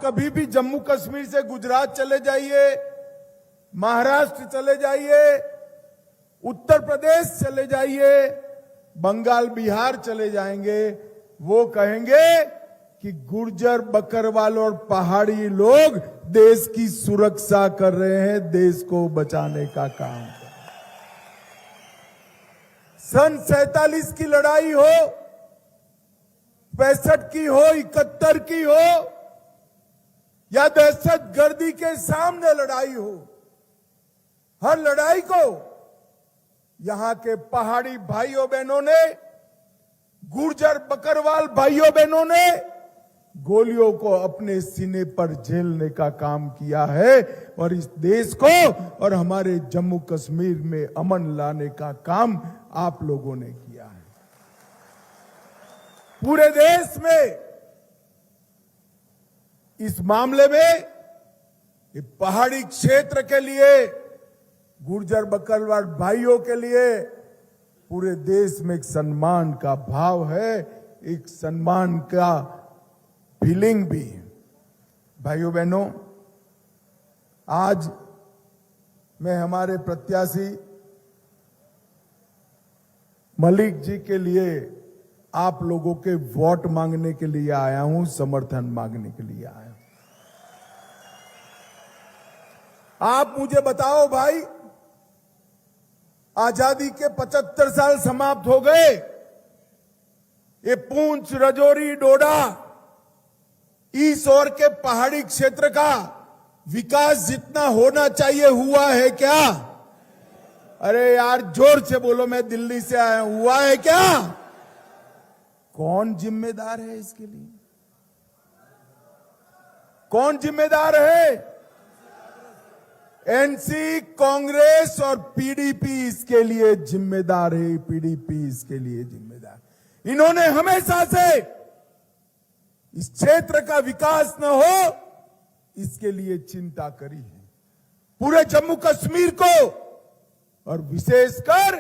कभी भी जम्मू कश्मीर से गुजरात चले जाइए, महाराष्ट्र चले जाइए, उत्तर प्रदेश चले जाइए, बंगाल बिहार चले जाएंगे, वो कहेंगे कि गुर्जर बकरवाल और पहाड़ी लोग देश की सुरक्षा कर रहे हैं, देश को बचाने का काम कर रहे हैं। सन 47 की लड़ाई हो, 65 की हो, 71 की हो, या दहशतगर्दी के सामने लड़ाई हो, हर लड़ाई को यहां के पहाड़ी भाइयों बहनों ने, गुर्जर बकरवाल भाइयों बहनों ने गोलियों को अपने सीने पर झेलने का काम किया है और इस देश को और हमारे जम्मू कश्मीर में अमन लाने का काम आप लोगों ने किया है। पूरे देश में इस मामले में ये पहाड़ी क्षेत्र के लिए, गुर्जर बकरवाल भाइयों के लिए पूरे देश में एक सम्मान का भाव है, एक सम्मान का फीलिंग भी है। भाइयों बहनों, आज मैं हमारे प्रत्याशी मलिक जी के लिए आप लोगों के वोट मांगने के लिए आया हूं, समर्थन मांगने के लिए आया हूं। आप मुझे बताओ भाई, आजादी के 75 साल समाप्त हो गए, ये पूंछ, राजौरी, डोडा, ईस्ट और के पहाड़ी क्षेत्र का विकास जितना होना चाहिए हुआ है क्या? अरे यार जोर से बोलो, मैं दिल्ली से आया हूं, हुआ है क्या? कौन जिम्मेदार है इसके लिए? कौन जिम्मेदार है? एनसी, कांग्रेस और पीडीपी इसके लिए जिम्मेदार है। पीडीपी इसके लिए जिम्मेदार। इन्होंने हमेशा से इस क्षेत्र का विकास न हो इसके लिए चिंता करी है। पूरे जम्मू कश्मीर को और विशेषकर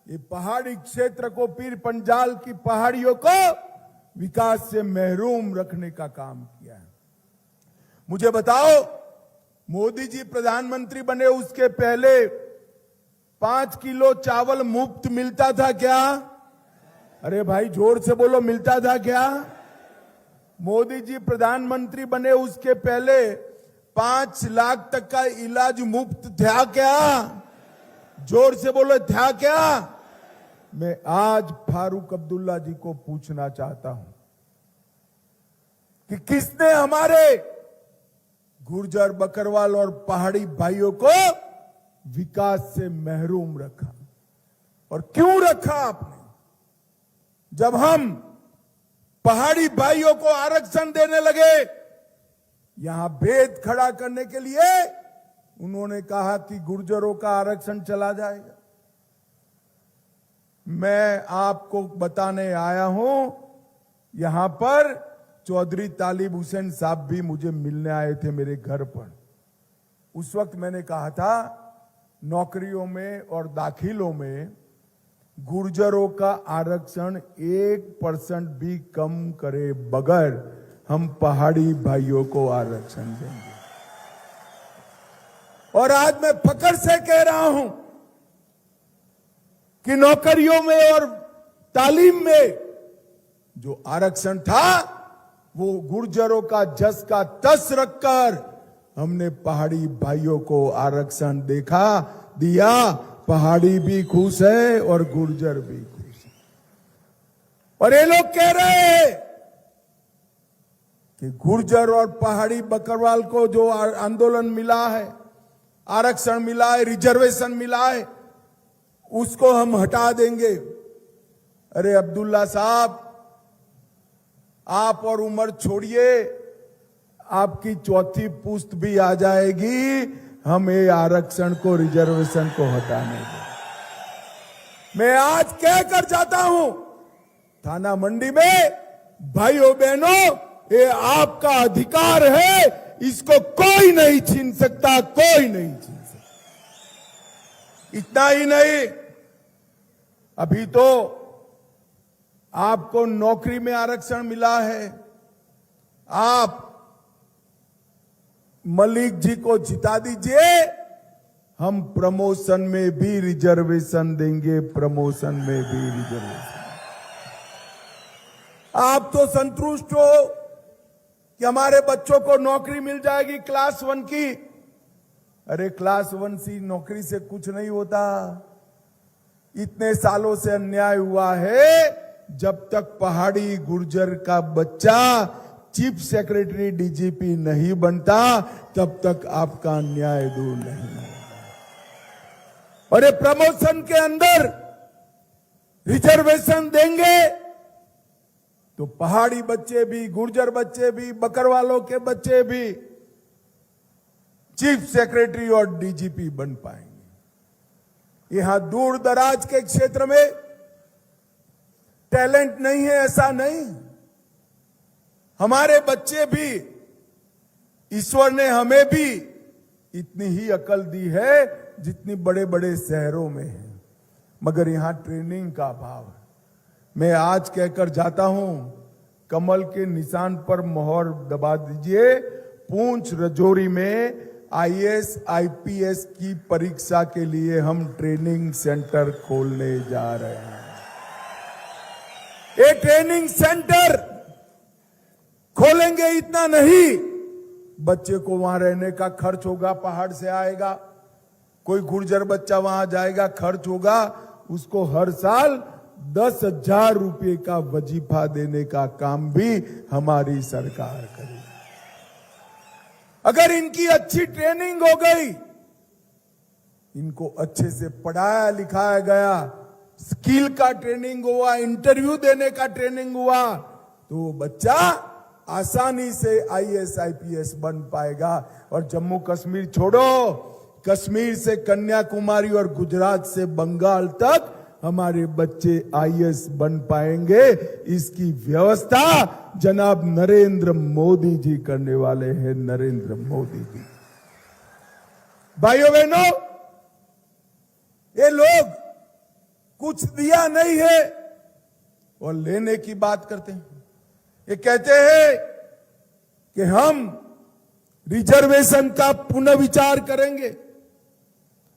ये पहाड़ी क्षेत्र को, पीर पंजाल की पहाड़ियों को विकास से महरूम रखने का काम किया है। मुझे बताओ, मोदी जी प्रधानमंत्री बने उसके पहले 5 किलो चावल मुफ्त मिलता था क्या? अरे भाई जोर से बोलो, मिलता था क्या? मोदी जी प्रधानमंत्री बने उसके पहले 5 लाख तक का इलाज मुफ्त था क्या? जोर से बोलो, था क्या? मैं आज फारूक अब्दुल्ला जी को पूछना चाहता हूं कि किसने हमारे गुर्जर बकरवाल और पहाड़ी भाइयों को विकास से महरूम रखा, और क्यों रखा आपने? जब हम पहाड़ी भाइयों को आरक्षण देने लगे, यहां भेद खड़ा करने के लिए उन्होंने कहा कि गुर्जरों का आरक्षण चला जाएगा। मैं आपको बताने आया हूं, यहां पर चौधरी तालिब हुसैन साहब भी मुझे मिलने आए थे मेरे घर पर। उस वक्त मैंने कहा था, नौकरियों में और दाखिलों में गुर्जरों का आरक्षण 1% भी कम करे बगैर हम पहाड़ी भाइयों को आरक्षण देंगे। और आज मैं फक्र से कह रहा हूं कि नौकरियों में और तालीम में जो आरक्षण था वो गुर्जरों का जस का तस रखकर हमने पहाड़ी भाइयों को आरक्षण दिया। पहाड़ी भी खुश है और गुर्जर भी खुश है। और ये लोग कह रहे हैं कि गुर्जर और पहाड़ी बकरवाल को जो आंदोलन मिला है, आरक्षण मिला है, रिजर्वेशन मिला है, उसको हम हटा देंगे। अरे अब्दुल्ला साहब, आप और उम्र छोड़िए, आपकी चौथी पुश्त भी आ जाएगी, हम ये आरक्षण को, रिजर्वेशन को हटाने दें। मैं आज कह कर जाता हूं थाना मंडी में, भाइयों बहनों, ये आपका अधिकार है, इसको कोई नहीं छीन सकता, कोई नहीं छीन सकता। इतना ही नहीं, अभी तो आपको नौकरी में आरक्षण मिला है, आप मलिक जी को जिता दीजिए, हम प्रमोशन में भी रिजर्वेशन देंगे, प्रमोशन में भी रिजर्वेशन। आप तो संतुष्ट हो कि हमारे बच्चों को नौकरी मिल जाएगी क्लास 1 की। अरे क्लास 1 सी नौकरी से कुछ नहीं होता। इतने सालों से अन्याय हुआ है, जब तक पहाड़ी गुर्जर का बच्चा चीफ सेक्रेटरी डीजीपी नहीं बनता, तब तक आपका अन्याय दूर नहीं होगा। और ये प्रमोशन के अंदर रिजर्वेशन देंगे तो पहाड़ी बच्चे भी, गुर्जर बच्चे भी, बकरवालों के बच्चे भी चीफ सेक्रेटरी और डीजीपी बन पाएंगे। यहां दूर दराज के क्षेत्र में टैलेंट नहीं है ऐसा नहीं, हमारे बच्चे भी, ईश्वर ने हमें भी इतनी ही अकल दी है जितनी बड़े बड़े शहरों में है, मगर यहां ट्रेनिंग का अभाव है। मैं आज कहकर जाता हूं, कमल के निशान पर मोहर दबा दीजिए। पूंछ राजौरी में आईएएस आईपीएस की परीक्षा के लिए हम ट्रेनिंग सेंटर खोलने जा रहे हैं। ये ट्रेनिंग सेंटर खोलेंगे इतना नहीं, बच्चे को वहां रहने का खर्च होगा, पहाड़ से आएगा, कोई गुर्जर बच्चा वहां जाएगा, खर्च होगा, उसको हर साल 10,000 रुपए का वजीफा देने का काम भी हमारी सरकार करेगी। अगर इनकी अच्छी ट्रेनिंग हो गई, इनको अच्छे से पढ़ाया लिखाया गया, स्किल का ट्रेनिंग हुआ, इंटरव्यू देने का ट्रेनिंग हुआ, तो बच्चा आसानी से आईएएस आईपीएस बन पाएगा। और जम्मू कश्मीर छोड़ो, कश्मीर से कन्याकुमारी और गुजरात से बंगाल तक हमारे बच्चे आईएएस बन पाएंगे। इसकी व्यवस्था जनाब नरेंद्र मोदी जी करने वाले हैं, नरेंद्र मोदी जी। भाइयों बहनों, ये लोग कुछ दिया नहीं है और लेने की बात करते हैं। ये कहते हैं कि हम रिजर्वेशन का पुनर्विचार करेंगे।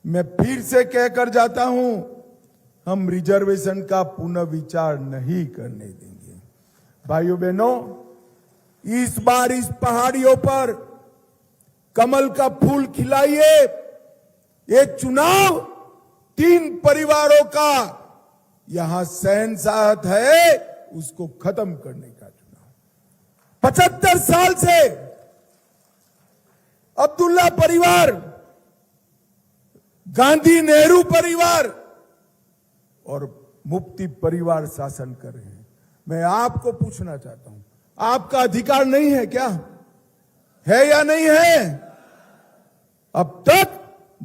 मैं फिर से कहकर जाता हूं, हम रिजर्वेशन का पुनर्विचार नहीं करने देंगे। भाइयों बहनों, इस बार इस पहाड़ियों पर कमल का फूल खिलाइए। ये चुनाव 3 परिवारों का यहां शहंशाहत है, उसको खत्म करने का चुनाव। 75 साल से अब्दुल्ला परिवार, गांधी नेहरू परिवार और मुफ्ती परिवार शासन कर रहे हैं। मैं आपको पूछना चाहता हूं, आपका अधिकार नहीं है क्या? है या नहीं है? अब तक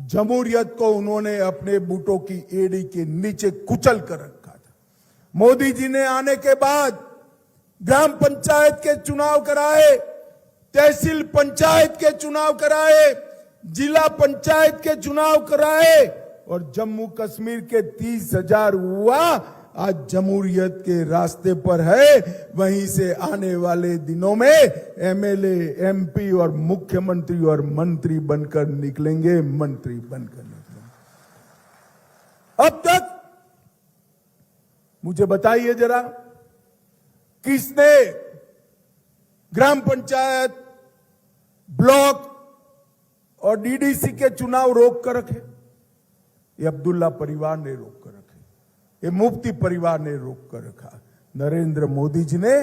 जमहूरियत को उन्होंने अपने बूटों की एड़ी के नीचे कुचल कर रखा था। मोदी जी ने आने के बाद ग्राम पंचायत के चुनाव कराए, तहसील पंचायत के चुनाव कराए, जिला पंचायत के चुनाव कराए और जम्मू कश्मीर के 30,000 हुआ आज जमहूरियत के रास्ते पर है। वहीं से आने वाले दिनों में एमएलए, एमपी और मुख्यमंत्री और मंत्री बनकर निकलेंगे, मंत्री बनकर निकलेंगे। अब तक मुझे बताइए जरा, किसने ग्राम पंचायत, ब्लॉक और डीडीसी के चुनाव रोक कर रखे? ये अब्दुल्ला परिवार ने रोक कर रखे, ये मुफ्ती परिवार ने रोक कर रखा। नरेंद्र मोदी जी ने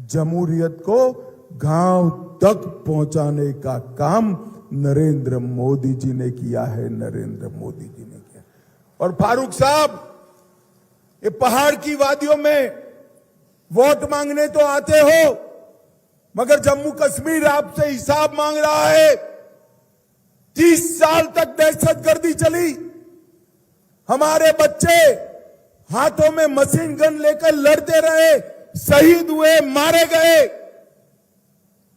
जमहूरियत को गांव तक पहुंचाने का काम नरेंद्र मोदी जी ने किया है, नरेंद्र मोदी जी ने किया। और फारूक साहब, ये पहाड़ की वादियों में वोट मांगने तो आते हो, मगर जम्मू कश्मीर आपसे हिसाब मांग रहा है। 30 साल तक दहशतगर्दी चली, हमारे बच्चे हाथों में मशीन गन लेकर लड़ते रहे, शहीद हुए, मारे गए।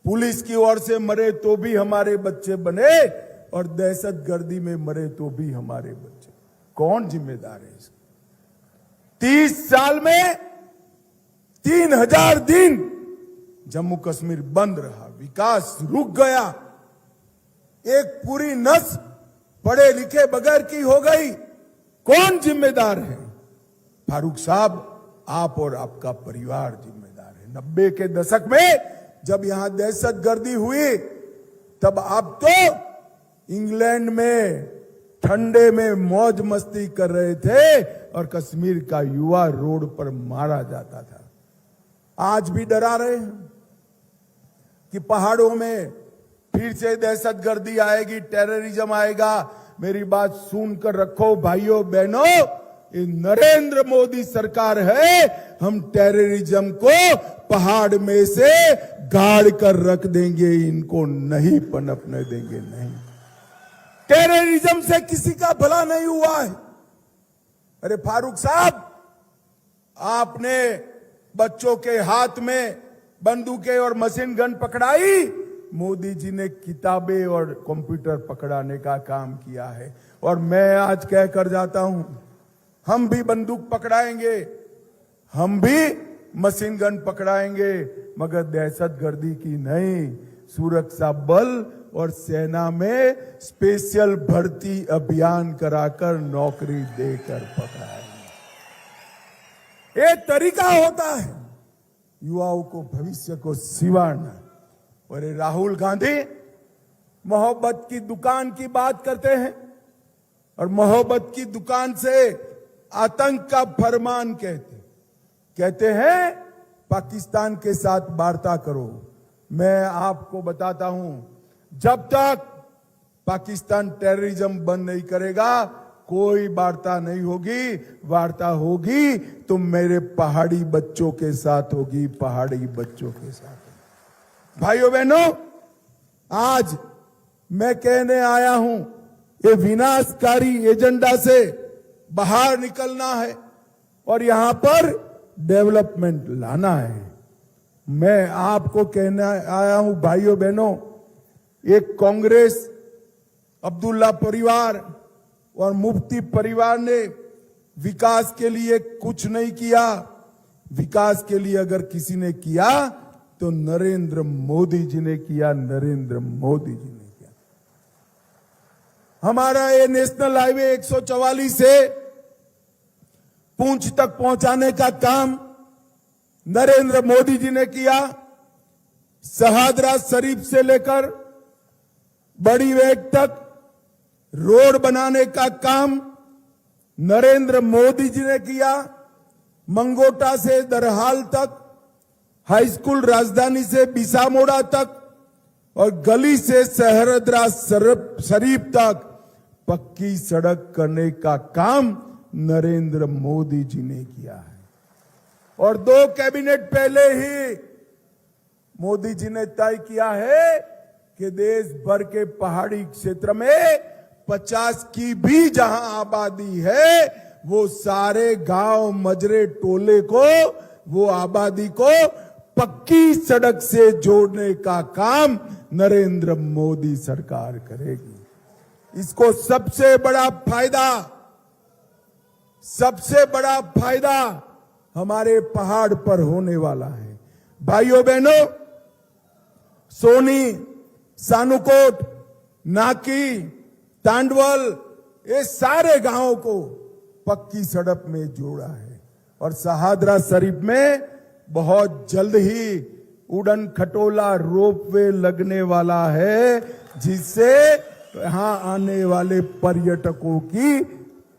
पुलिस की ओर से मरे तो भी हमारे बच्चे बने और दहशतगर्दी में मरे तो भी हमारे बच्चे। कौन जिम्मेदार है इसका? 30 साल में 3000 दिन जम्मू कश्मीर बंद रहा, विकास रुक गया। एक पूरी नस्ल पढ़े लिखे बगैर की हो गई। कौन जिम्मेदार है? फारूक साहब, आप और आपका परिवार जिम्मेदार है। 90 के दशक में जब यहां दहशतगर्दी हुई, तब आप तो इंग्लैंड में ठंडे में मौज मस्ती कर रहे थे और कश्मीर का युवा रोड पर मारा जाता था। आज भी डरा रहे हैं कि पहाड़ों में फिर से दहशतगर्दी आएगी, टेररिज्म आएगा। मेरी बात सुनकर रखो भाइयों बहनों, ये नरेंद्र मोदी सरकार है। हम टेररिज्म को पहाड़ में से गाड़ कर रख देंगे, इनको नहीं पनपने देंगे। नहीं, टेररिज्म से किसी का भला नहीं हुआ है। अरे फारूक साहब, आपने बच्चों के हाथ में बंदूकें और मशीन गन पकड़ाई, मोदी जी ने किताबें और कंप्यूटर पकड़ाने का काम किया है। और मैं आज कह कर जाता हूं, हम भी बंदूक पकड़ाएंगे, हम भी मशीन गन पकड़ाएंगे, मगर दहशतगर्दी की नहीं, सुरक्षा बल और सेना में स्पेशल भर्ती अभियान कराकर नौकरी देकर पकड़ाएंगे। एक तरीका होता है युवाओं को भविष्य को सिवारना। और राहुल गांधी मोहब्बत की दुकान की बात करते हैं और मोहब्बत की दुकान से आतंक का फरमान कहते हैं पाकिस्तान के साथ वार्ता करो। मैं आपको बताता हूं, जब तक पाकिस्तान टेररिज्म बंद नहीं करेगा कोई वार्ता नहीं होगी। वार्ता होगी तो मेरे पहाड़ी बच्चों के साथ होगी, पहाड़ी बच्चों के साथ। भाइयों बहनों, आज मैं कहने आया हूं, ये विनाशकारी एजेंडा से बाहर निकलना है और यहां पर डेवलपमेंट लाना है। मैं आपको कहने आया हूं भाइयों बहनों, एक कांग्रेस, अब्दुल्ला परिवार और मुफ्ती परिवार ने विकास के लिए कुछ नहीं किया। विकास के लिए अगर किसी ने किया तो नरेंद्र मोदी जी ने किया, नरेंद्र मोदी जी ने किया। हमारा ये नेशनल हाईवे 144 से पूंछ तक पहुंचाने का काम नरेंद्र मोदी जी ने किया। शहादरा शरीफ से लेकर बड़ी वेग तक रोड बनाने का काम नरेंद्र मोदी जी ने किया। मंगोटा से दरहाल तक, हाई स्कूल राजधानी से बिसामोड़ा तक और गली से शहरदरा शरीफ तक पक्की सड़क करने का काम नरेंद्र मोदी जी ने किया है। और 2 कैबिनेट पहले ही मोदी जी ने तय किया है कि देश भर के पहाड़ी क्षेत्र में 50 की भी जहां आबादी है, वो सारे गांव मजरे टोले को, वो आबादी को पक्की सड़क से जोड़ने का काम नरेंद्र मोदी सरकार करेगी। इसको सबसे बड़ा फायदा हमारे पहाड़ पर होने वाला है। भाइयों बहनों, सोनी, सानुकोट, नाकी, तांडवल, ये सारे गांवों को पक्की सड़क में जोड़ा है। और शहादरा शरीफ में बहुत जल्द ही उड़न खटोला रोपवे लगने वाला है, जिससे यहां आने वाले पर्यटकों की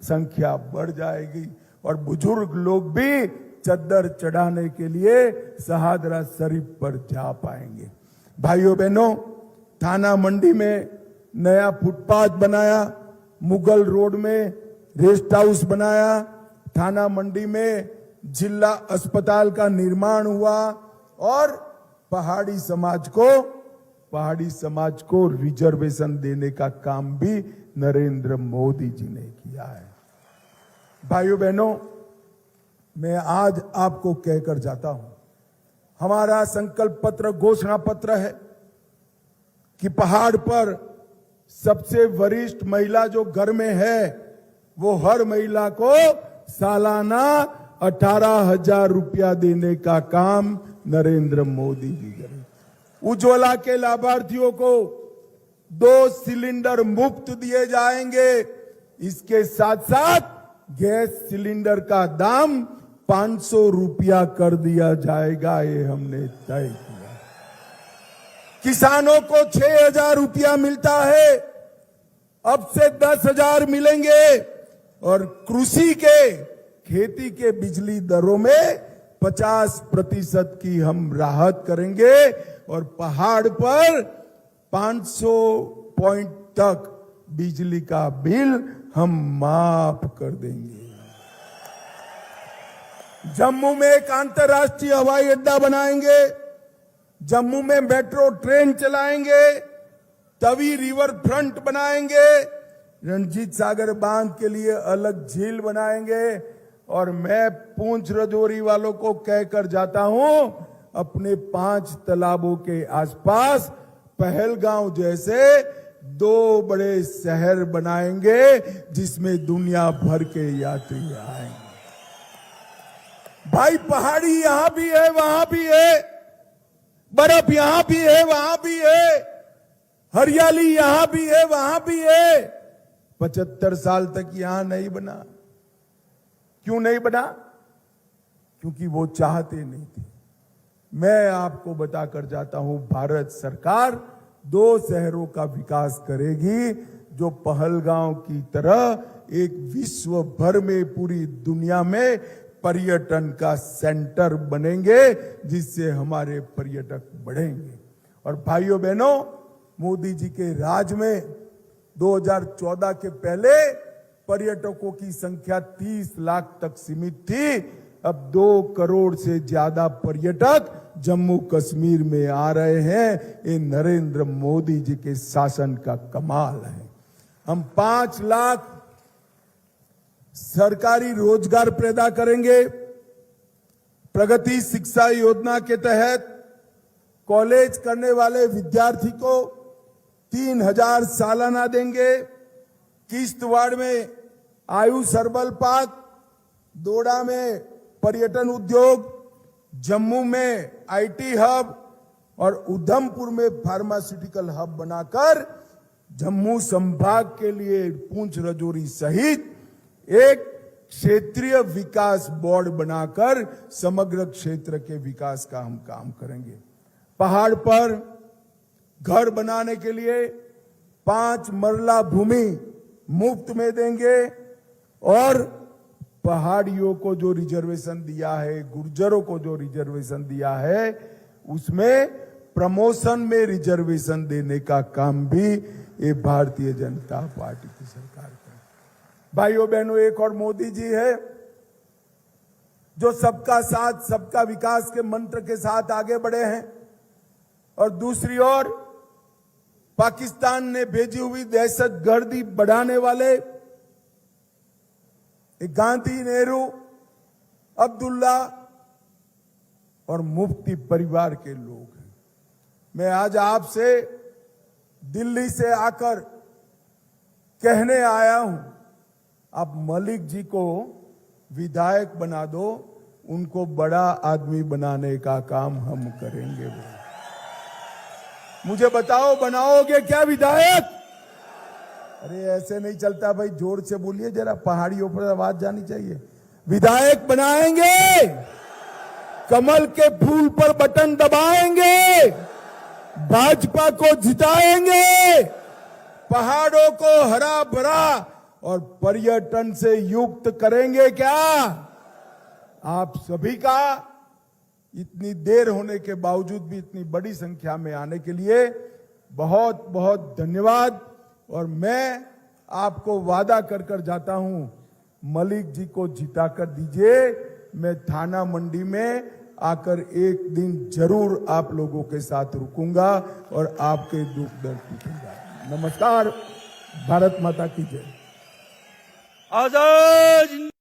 संख्या बढ़ जाएगी और बुजुर्ग लोग भी चद्दर चढ़ाने के लिए शहादरा शरीफ पर जा पाएंगे। भाइयों बहनों, थाना मंडी में नया फुटपाथ बनाया, मुगल रोड में रेस्ट हाउस बनाया, थाना मंडी में जिला अस्पताल का निर्माण हुआ और पहाड़ी समाज को रिजर्वेशन देने का काम भी नरेंद्र मोदी जी ने किया है। भाइयों बहनों, मैं आज आपको कहकर जाता हूं, हमारा संकल्प पत्र, घोषणा पत्र है कि पहाड़ पर सबसे वरिष्ठ महिला जो घर में है, वो हर महिला को सालाना 18,000 रुपया देने का काम नरेंद्र मोदी जी करें। उज्ज्वला के लाभार्थियों को 2 सिलेंडर मुफ्त दिए जाएंगे। इसके साथ साथ गैस सिलेंडर का दाम 500 रुपया कर दिया जाएगा, ये हमने तय किया। किसानों को 6,000 रुपया मिलता है, अब से 10,000 मिलेंगे। और कृषि के खेती के बिजली दरों में 50% की हम राहत करेंगे और पहाड़ पर 500 पॉइंट तक बिजली का बिल हम माफ कर देंगे। जम्मू में एक अंतर्राष्ट्रीय हवाई अड्डा बनाएंगे, जम्मू में मेट्रो ट्रेन चलाएंगे, तवी रिवर फ्रंट बनाएंगे, रणजीत सागर बांध के लिए अलग झील बनाएंगे। और मैं पूंछ राजौरी वालों को कहकर जाता हूं, अपने 5 तालाबों के आसपास पहलगांव जैसे 2 बड़े शहर बनाएंगे, जिसमें दुनिया भर के यात्री आएंगे। भाई पहाड़ी यहां भी है, वहां भी है, बर्फ यहां भी है, वहां भी है, हरियाली यहां भी है, वहां भी है। 75 साल तक यहां नहीं बना। क्यों नहीं बना? क्योंकि वो चाहते नहीं थे। मैं आपको बताकर जाता हूं, भारत सरकार 2 शहरों का विकास करेगी, जो पहलगांव की तरह एक विश्व भर में पूरी दुनिया में पर्यटन का सेंटर बनेंगे, जिससे हमारे पर्यटक बढ़ेंगे। और भाइयों बहनों, मोदी जी के राज में 2014 के पहले पर्यटकों की संख्या 30 लाख तक सीमित थी। अब 2 करोड़ से ज्यादा पर्यटक जम्मू कश्मीर में आ रहे हैं। ये नरेंद्र मोदी जी के शासन का कमाल है। हम 5 लाख सरकारी रोजगार पैदा करेंगे। प्रगति शिक्षा योजना के तहत कॉलेज करने वाले विद्यार्थी को 3,000 सालाना देंगे। किश्तवाड़ में आयुष हर्बल पार्क, दोडा में पर्यटन उद्योग, जम्मू में आईटी हब और उधमपुर में फार्मास्यूटिकल हब बनाकर जम्मू संभाग के लिए पूंछ राजौरी सहित एक क्षेत्रीय विकास बोर्ड बनाकर समग्र क्षेत्र के विकास का हम काम करेंगे। पहाड़ पर घर बनाने के लिए 5 मरला भूमि मुफ्त में देंगे और पहाड़ियों को जो रिजर्वेशन दिया है, गुर्जरों को जो रिजर्वेशन दिया है, उसमें प्रमोशन में रिजर्वेशन देने का काम भी ये भारतीय जनता पार्टी की सरकार करेगी। भाइयों बहनों, एक और मोदी जी है जो सबका साथ सबका विकास के मंत्र के साथ आगे बढ़े हैं, और दूसरी ओर पाकिस्तान ने भेजी हुई दहशतगर्दी बढ़ाने वाले गांधी, नेहरू, अब्दुल्ला और मुफ्ती परिवार के लोग हैं। मैं आज आपसे दिल्ली से आकर कहने आया हूं, आप मलिक जी को विधायक बना दो, उनको बड़ा आदमी बनाने का काम हम करेंगे। मुझे बताओ, बनाओगे क्या विधायक? अरे ऐसे नहीं चलता भाई, जोर से बोलिए जरा, पहाड़ियों पर आवाज जानी चाहिए। विधायक बनाएंगे, कमल के फूल पर बटन दबाएंगे, भाजपा को जिताएंगे, पहाड़ों को हरा भरा और पर्यटन से युक्त करेंगे। क्या आप सभी का इतनी देर होने के बावजूद भी इतनी बड़ी संख्या में आने के लिए बहुत बहुत धन्यवाद। और मैं आपको वादा कर जाता हूं, मलिक जी को जिता कर दीजिए। मैं थाना मंडी में आकर एक दिन जरूर आप लोगों के साथ रुकूंगा और आपके दुख दर्द पूछूंगा। नमस्कार, भारत माता की जय। आजाद।